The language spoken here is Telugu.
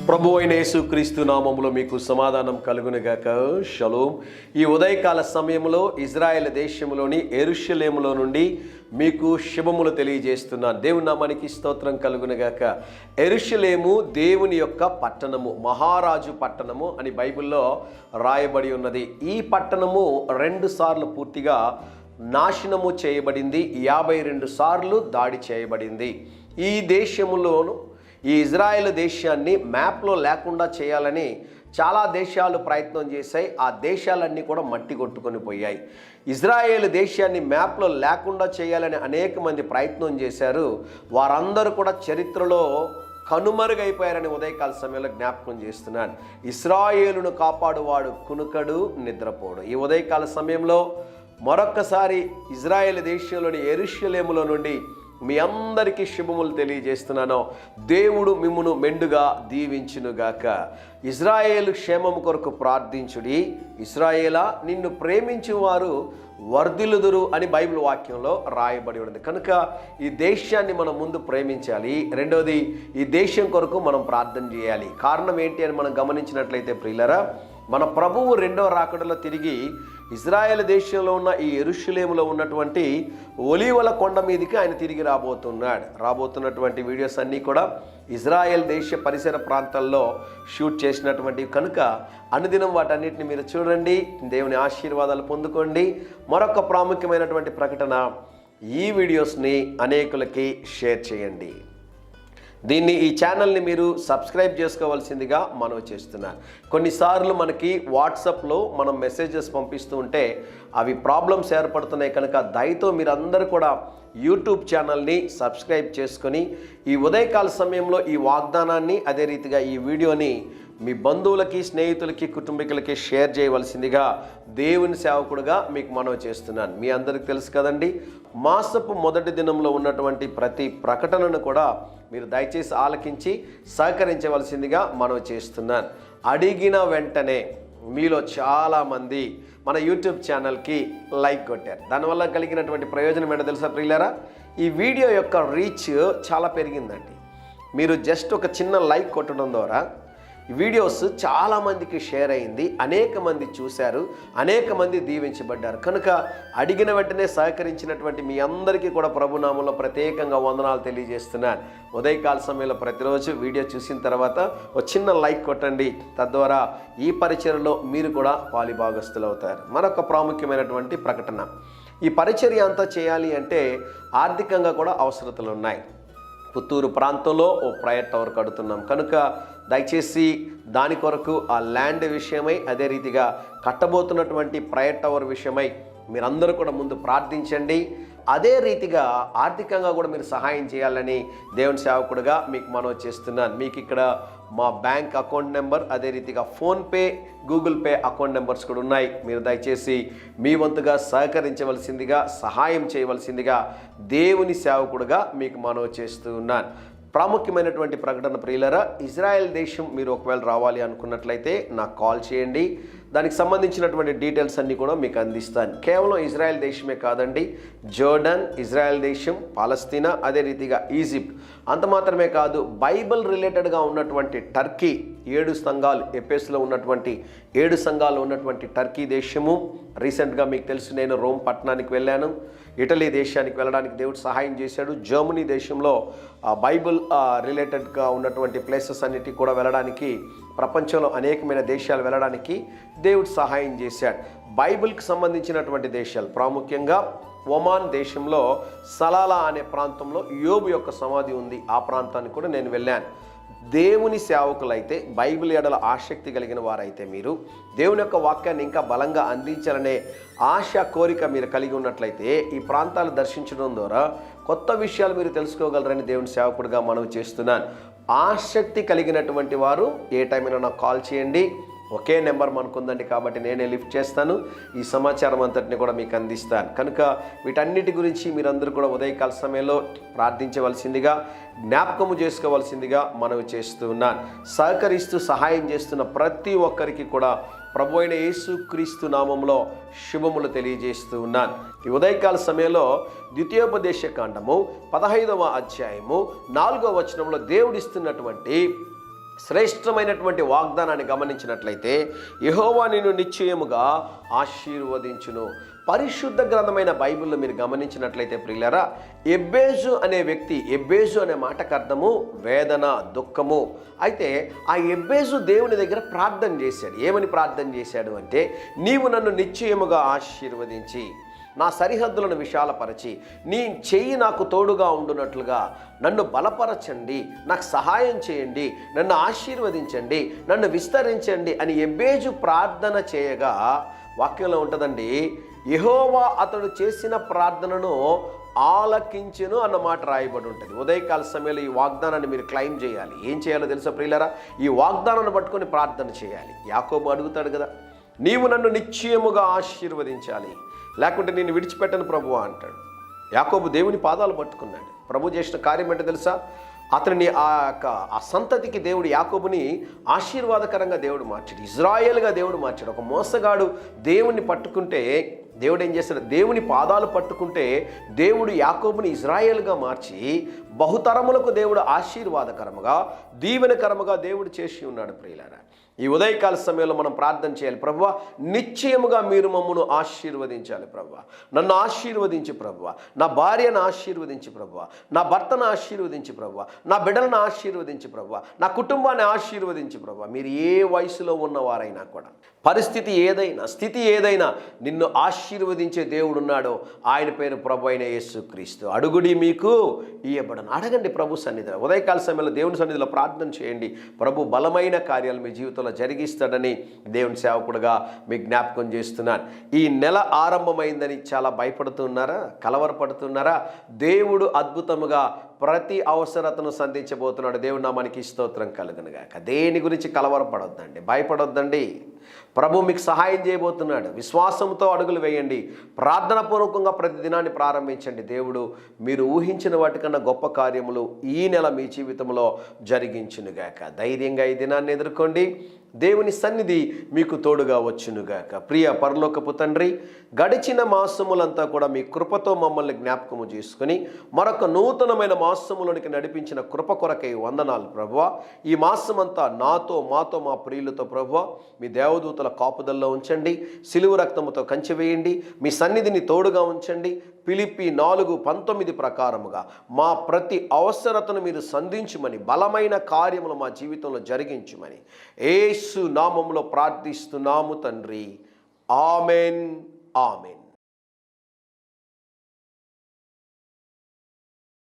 ప్రభు అయిన యేసుక్రీస్తు నామములో మీకు సమాధానం కలుగునుగాక. షలోం. ఈ ఉదయకాల సమయంలో ఇజ్రాయెల్ దేశంలోని యెరూషలేములో నుండి మీకు శుభములు తెలియజేస్తున్నాను. దేవుని నామానికి స్తోత్రం కలుగునుగాక. యెరూషలేము దేవుని యొక్క పట్టణము, మహారాజు పట్టణము అని బైబిల్లో రాయబడి ఉన్నది. ఈ పట్టణము 2 సార్లు పూర్తిగా నాశనము చేయబడింది, 52 సార్లు దాడి చేయబడింది. ఈ దేశములోను ఈ ఇజ్రాయెల్ దేశాన్ని మ్యాప్లో లేకుండా చేయాలని చాలా దేశాలు ప్రయత్నం చేశాయి. ఆ దేశాలన్నీ కూడా మట్టి కొట్టుకొని పోయాయి. ఇజ్రాయెల్ దేశాన్ని మ్యాప్లో లేకుండా చేయాలని అనేక మంది ప్రయత్నం చేశారు. వారందరూ కూడా చరిత్రలో కనుమరుగైపోయారని ఉదయకాల సమయంలో జ్ఞాపకం చేస్తున్నాను. ఇశ్రాయేలును కాపాడువాడు కునుకడు, నిద్రపోడు. ఈ ఉదయకాల సమయంలో మరొక్కసారి ఇజ్రాయెల్ దేశంలోని యెరూషలేములో నుండి మీ అందరికీ శుభములు తెలియజేస్తున్నాను. దేవుడు మిమ్మును మెండుగా దీవించునుగాక. ఇజ్రాయేలు క్షేమము కొరకు ప్రార్థించుడి. ఇశ్రాయేలా, నిన్ను ప్రేమించువారు వర్ధిల్లుదురు అని బైబిల్ వాక్యంలో రాయబడి ఉన్నది. కనుక ఈ దేశాన్ని మనం ముందు ప్రేమించాలి. రెండవది, ఈ దేశం కొరకు మనం ప్రార్థన చేయాలి. కారణం ఏంటి అని మనం గమనించినట్లయితే ప్రియులరా, మన ప్రభువు రెండవ రాకడలో తిరిగి ఇజ్రాయెల్ దేశంలో ఉన్న ఈ యెరూషలేములో ఉన్నటువంటి ఒలీవల కొండ మీదకి ఆయన తిరిగి రాబోతున్నటువంటి వీడియోస్ అన్నీ కూడా ఇజ్రాయెల్ దేశ పరిసర ప్రాంతాల్లో షూట్ చేసినటువంటివి కనుక అనుదినం వాటన్నిటిని మీరు చూడండి, దేవుని ఆశీర్వాదాలు పొందుకోండి. మరొక ప్రాముఖ్యమైనటువంటి ప్రకటన, ఈ వీడియోస్ని అనేకులకి షేర్ చేయండి. ఈ ఛానల్ని మీరు సబ్స్క్రైబ్ చేసుకోవాల్సిందిగా మనవి చేస్తున్నాను. కొన్నిసార్లు మనకి వాట్సాప్లో మనం మెసేజెస్ పంపిస్తూ ఉంటే అవి ప్రాబ్లమ్స్ ఏర్పడుతున్నాయి. కనుక దయతో మీరందరూ కూడా యూట్యూబ్ ఛానల్ని సబ్స్క్రైబ్ చేసుకొని ఈ ఉదయకాల సమయంలో ఈ వాగ్దానాన్ని, అదే రీతిగా ఈ వీడియోని మీ బంధువులకి, స్నేహితులకి, కుటుంబీకులకి షేర్ చేయవలసిందిగా దేవుని సేవకుడుగా మీకు మనవి చేస్తున్నాను. మీ అందరికీ తెలుసు కదండి, మాసపు మొదటి దినంలో ఉన్నటువంటి ప్రతి ప్రకటనను కూడా మీరు దయచేసి ఆలకించి సహకరించవలసిందిగా మనవి చేస్తున్నాను. అడిగిన వెంటనే మీలో చాలామంది మన యూట్యూబ్ ఛానల్కి లైక్ కొట్టారు. దానివల్ల కలిగినటువంటి ప్రయోజనం ఏంటో తెలుసా ప్రియులారా? ఈ వీడియో యొక్క రీచ్ చాలా పెరిగిందండి. మీరు జస్ట్ ఒక చిన్న లైక్ కొట్టడం ద్వారా ఈ వీడియోస్ చాలామందికి షేర్ అయింది, అనేక మంది చూశారు, అనేక మంది దీవించబడ్డారు. కనుక అడిగిన వెంటనే సహకరించినటువంటి మీ అందరికీ కూడా ప్రభునామంలో ప్రత్యేకంగా వందనాలు తెలియజేస్తున్నాను. ఉదయకాల సమయంలో ప్రతిరోజు వీడియో చూసిన తర్వాత ఒక చిన్న లైక్ కొట్టండి. తద్వారా ఈ పరిచర్యలో మీరు కూడా పాలిభాగస్తులు అవుతారు. మరొక ప్రాముఖ్యమైనటువంటి ప్రకటన, ఈ పరిచర్య అంతా చేయాలి అంటే ఆర్థికంగా కూడా అవసరతలు ఉన్నాయి. పుత్తూరు ప్రాంతంలో ఓ ప్రైవేట్ టవర్ కడుతున్నాం. కనుక దయచేసి దాని కొరకు ఆ ల్యాండ్ విషయమై, అదే రీతిగా కట్టబోతున్నటువంటి ప్రైవేట్ టవర్ విషయమై మీరందరూ కూడా ముందు ప్రార్థించండి. అదే రీతిగా ఆర్థికంగా కూడా మీరు సహాయం చేయాలని దేవుని సేవకుడుగా మీకు మనవి చేస్తున్నాను. మీకు ఇక్కడ మా బ్యాంక్ అకౌంట్ నెంబర్, అదే రీతిగా PhonePe, Google pay account numbers కూడా ఉన్నాయి. మీరు దయచేసి మీ వంతుగా సహకరించవలసిందిగా, సహాయం చేయవలసిందిగా దేవుని సేవకుడుగా మీకు మనవి చేస్తూ ఉన్నాను. ప్రాముఖ్యమైనటువంటి ప్రకటన ప్రియులరా, ఇజ్రాయెల్ దేశం మీరు ఒకవేళ రావాలి అనుకున్నట్లయితే నాకు కాల్ చేయండి. దానికి సంబంధించినటువంటి డీటెయిల్స్ అన్నీ కూడా మీకు అందిస్తాను. కేవలం ఇజ్రాయెల్ దేశమే కాదండి, జోర్డన్, ఇజ్రాయెల్ దేశం, పాలస్తీనా, అదే రీతిగా ఈజిప్ట్, అంత మాత్రమే కాదు, బైబిల్ రిలేటెడ్గా ఉన్నటువంటి టర్కీ 7 సంఘాలు, ఎఫెసులో ఉన్నటువంటి 7 సంఘాలు ఉన్నటువంటి టర్కీ దేశము. రీసెంట్గా మీకు తెలుసు, నేను రోమ్ పట్టణానికి వెళ్ళాను. ఇటలీ దేశానికి వెళ్ళడానికి దేవుడు సహాయం చేశాడు. జర్మనీ దేశంలో బైబిల్ రిలేటెడ్గా ఉన్నటువంటి ప్లేసెస్ అన్నిటికీ కూడా వెళ్ళడానికి, ప్రపంచంలో అనేకమైన దేశాలు వెళ్ళడానికి దేవుడు సహాయం చేశాడు. బైబిల్కి సంబంధించినటువంటి దేశాలు, ప్రాముఖ్యంగా ఒమాన్ దేశంలో సలాలా అనే ప్రాంతంలో యోబు యొక్క సమాధి ఉంది. ఆ ప్రాంతానికి కూడా నేను వెళ్ళాను. దేవుని సేవకులైతే, బైబిల్ ఎడల ఆసక్తి కలిగిన వారైతే, మీరు దేవుని యొక్క వాక్యాన్ని ఇంకా బలంగా అందించాలనే ఆశ, కోరిక మీరు కలిగి ఉన్నట్లయితే ఈ ప్రాంతాలు దర్శించడం ద్వారా కొత్త విషయాలు మీరు తెలుసుకోగలరని దేవుని సేవకుడిగా మనవి చేస్తున్నాను. ఆసక్తి కలిగినటువంటి వారు ఏ టైం అయినా నాకు కాల్ చేయండి. ఒకే నెంబర్ మనకుందండి, కాబట్టి నేనే లిఫ్ట్ చేస్తాను. ఈ సమాచారం అంతటిని కూడా మీకు అందిస్తాను. కనుక వీటన్నిటి గురించి మీరందరూ కూడా ఉదయకాల సమయంలో ప్రార్థించవలసిందిగా, జ్ఞాపకము చేసుకోవాల్సిందిగా మనవి చేస్తూ ఉన్నాను. సహకరిస్తూ సహాయం చేస్తున్న ప్రతి ఒక్కరికి కూడా ప్రభు అయిన యేసుక్రీస్తు నామంలో శుభములు తెలియజేస్తూ ఉన్నాను. ఈ ఉదయకాల సమయంలో ద్వితీయోపదేశ కాండము 15వ అధ్యాయము 4వ వచనంలో దేవుడిస్తున్నటువంటి శ్రేష్టమైనటువంటి వాగ్దానాన్ని గమనించినట్లయితే యెహోవా నిన్ను నిశ్చయముగా ఆశీర్వదించును. పరిశుద్ధ గ్రంథమైన బైబిల్లో మీరు గమనించినట్లయితే ప్రియులారా, ఎబ్బేజు అనే వ్యక్తి, ఎబ్బేజు అనే మాటకు అర్థము వేదన, దుఃఖము. అయితే ఆ ఎబ్బేజు దేవుని దగ్గర ప్రార్థన చేశాడు. ఏమని ప్రార్థన చేశాడు అంటే, నీవు నన్ను నిశ్చయముగా ఆశీర్వదించి నా సరిహద్దులను విశాలపరచి నీ చెయ్యి నాకు తోడుగా ఉండునట్లుగా నన్ను బలపరచండి, నాకు సహాయం చేయండి, నన్ను ఆశీర్వదించండి, నన్ను విస్తరించండి అని ఎబ్బేజు ప్రార్థన చేయగా వాక్యంలో ఉంటుందండి, యెహోవా అతడు చేసిన ప్రార్థనను ఆలకించెను అన్నమాట రాయబడి ఉంటుంది. ఉదయకాల సమయంలో ఈ వాగ్దానాన్ని మీరు క్లెయిమ్ చేయాలి. ఏం చేయాలో తెలుసా ప్రియులారా? ఈ వాగ్దానాన్ని పట్టుకొని ప్రార్థన చేయాలి. యాకోబు అడుగుతాడు కదా, నీవు నన్ను నిశ్చయముగా ఆశీర్వదించాలి, లేకుంటే నేను విడిచిపెట్టను ప్రభువా అంటాడు. యాకోబు దేవుని పాదాలు పట్టుకున్నాడు. ప్రభు చేసిన కార్యం ఏంటో తెలుసా? అతనిని ఆ సంతతికి దేవుడు యాకోబుని ఆశీర్వాదకరంగా దేవుడు మార్చాడు, ఇజ్రాయేల్గా దేవుడు మార్చాడు. ఒక మోసగాడు దేవుణ్ణి పట్టుకుంటే దేవుడు ఏం చేస్తాడు? దేవుని పాదాలు పట్టుకుంటే దేవుడు యాకోబుని ఇజ్రాయేల్గా మార్చి బహుతరములకు దేవుడు ఆశీర్వాదకరముగా, దీవెనకరముగా దేవుడు చేసి ఉన్నాడు. ప్రియులారా, ఈ ఉదయకాల సమయంలో మనం ప్రార్థన చేయాలి. ప్రభువా, నిశ్చయముగా మీరు మమ్మను ఆశీర్వదించాలి. ప్రభువా, నన్ను ఆశీర్వదించి ప్రభువా, నా భార్యను ఆశీర్వదించి ప్రభువా, నా భర్తను ఆశీర్వదించి ప్రభువా, నా బిడ్డలను ఆశీర్వదించి ప్రభువా, నా కుటుంబాన్ని ఆశీర్వదించి ప్రభువా. మీరు ఏ వయసులో ఉన్నవారైనా కూడా, పరిస్థితి ఏదైనా, స్థితి ఏదైనా, నిన్ను ఆశీర్వదించే దేవుడు ఉన్నాడో ఆయన పేరు ప్రభు అయిన యేసుక్రీస్తు. అడుగుడి మీకు ఇయ్యబడను. అడగండి ప్రభు సన్నిధిలో. ఉదయకాల సమయంలో దేవుని సన్నిధిలో ప్రార్థన చేయండి. ప్రభు బలమైన కార్యాలు మీ జీవితంలో జరిగిస్తాడని దేవుని సేవకుడుగా మీకు జ్ఞాపకం చేస్తున్నాను. ఈ నెల ఆరంభమైందని చాలా భయపడుతున్నారా? కలవరపడుతున్నారా? దేవుడు అద్భుతముగా ప్రతి అవసరతను సంధించబోతున్నాడు. దేవుడు నామానికి స్తోత్రం కలుగునుగాక. దేని గురించి కలవరపడొద్దండి, భయపడొద్దండి. ప్రభు మీకు సహాయం చేయబోతున్నాడు. విశ్వాసంతో అడుగులు వేయండి. ప్రార్థన పూర్వకంగా ప్రతి దినాన్ని ప్రారంభించండి. దేవుడు మీరు ఊహించిన వాటికన్నా గొప్ప కార్యములు ఈ నెల మీ జీవితంలో జరిగించునుగాక. ధైర్యంగా ఈ దినాన్ని ఎదుర్కోండి. దేవుని సన్నిధి మీకు తోడుగా వచ్చునుగాక. ప్రియ పరలోకపు తండ్రి, గడిచిన మాసములంతా కూడా మీ కృపతో మమ్మల్ని జ్ఞాపకము చేసుకుని మరొక నూతనమైన మాసములోనికి నడిపించిన కృప కొరకై వందనాలు ప్రభువా. ఈ మాసమంతా మాతో మా ప్రియులతో ప్రభువా మీ దేవదూతల కాపుదల్లో ఉంచండి. సిలువ రక్తముతో కంచె వేయండి. మీ సన్నిధిని తోడుగా ఉంచండి. ఫిలిప్పీ 4:19 ప్రకారముగా మా ప్రతి అవసరతను మీరు సంధించుమని, బలమైన కార్యములు మా జీవితంలో జరిగించుమని యేసు నామములో ప్రార్థిస్తున్నాము తండ్రి. Amen, amen.